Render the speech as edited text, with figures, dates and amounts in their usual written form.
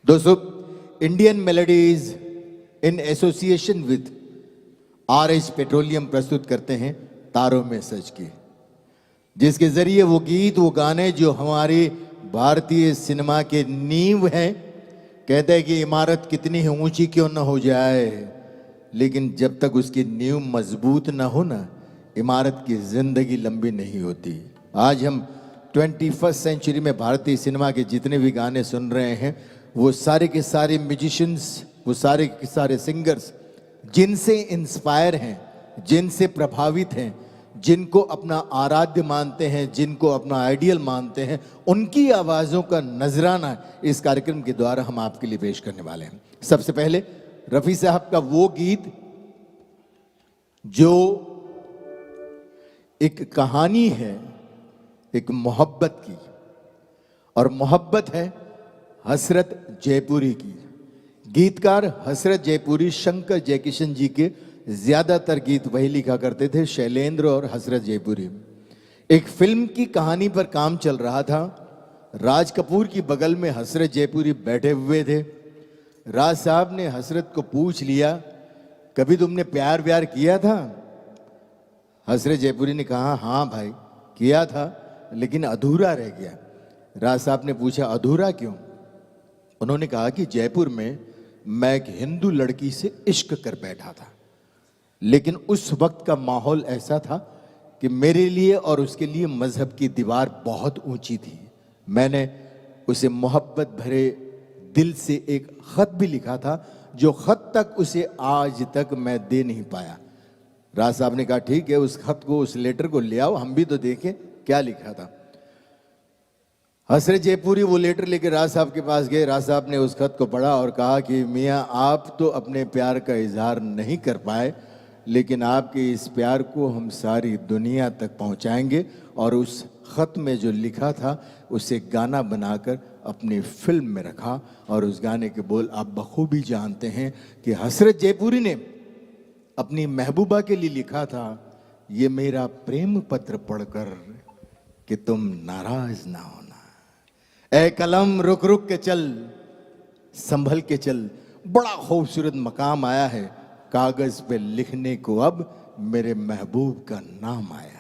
दोस्तों, Indian melodies in association with RH petroleum प्रस्तुत करते हैं तारों में सज के, जिसके जरिए वो गीत, वो गाने जो हमारी भारतीय सिनेमा के नींव हैं। कहते हैं कि इमारत कितनी ही ऊंची क्यों न हो जाए, लेकिन जब तक उसकी नींव मजबूत ना हो ना, इमारत की जिंदगी लंबी नहीं होती। आज हम 21st सेंचुरी में भारतीय सिनेमा के जितने भी गाने सुन रहे हैं, वो सारे के सारे म्यूजिशियंस, वो सारे के सारे सिंगर्स जिनसे इंस्पायर हैं, जिनसे प्रभावित हैं, जिनको अपना आराध्य मानते हैं, जिनको अपना आइडियल मानते हैं, उनकी आवाज़ों का नजराना इस कार्यक्रम के द्वारा हम आपके लिए पेश करने वाले हैं। सबसे पहले रफ़ी साहब का वो गीत जो एक कहानी है, एक मोहब्बत की, और मोहब्बत है हसरत जयपुरी की। गीतकार हसरत जयपुरी शंकर जयकिशन जी के ज्यादातर गीत वही लिखा करते थे, शैलेंद्र और हसरत जयपुरी। एक फिल्म की कहानी पर काम चल रहा था। राज कपूर की बगल में हसरत जयपुरी बैठे हुए थे। राज साहब ने हसरत को पूछ लिया, कभी तुमने प्यार व्यार किया था? हसरत जयपुरी ने कहा, हाँ भाई किया था, लेकिन अधूरा रह गया। राज साहब ने पूछा, अधूरा क्यों? उन्होंने कहा कि जयपुर में मैं एक हिंदू लड़की से इश्क कर बैठा था, लेकिन उस वक्त का माहौल ऐसा था कि मेरे लिए और उसके लिए मजहब की दीवार बहुत ऊंची थी। मैंने उसे मोहब्बत भरे दिल से एक खत भी लिखा था, जो खत तक उसे आज तक मैं दे नहीं पाया। राज साहब ने कहा, ठीक है, उस खत को, उस लेटर को ले आओ, हम भी तो देखें क्या लिखा था। हसरत जयपुरी वो लेटर लेके राज साहब के पास गए। राज साहब ने उस खत को पढ़ा और कहा कि मियाँ, आप तो अपने प्यार का इजहार नहीं कर पाए, लेकिन आपके इस प्यार को हम सारी दुनिया तक पहुंचाएंगे। और उस खत में जो लिखा था उसे गाना बनाकर अपनी फिल्म में रखा। और उस गाने के बोल आप बखूबी जानते हैं कि हसरत जयपुरी ने अपनी महबूबा के लिए लिखा था, ये मेरा प्रेम पत्र पढ़कर कि तुम नाराज ना होना, ए कलम रुक रुक के चल, संभल के चल। बड़ा खूबसूरत मकाम आया है, कागज पे लिखने को अब मेरे महबूब का नाम आया।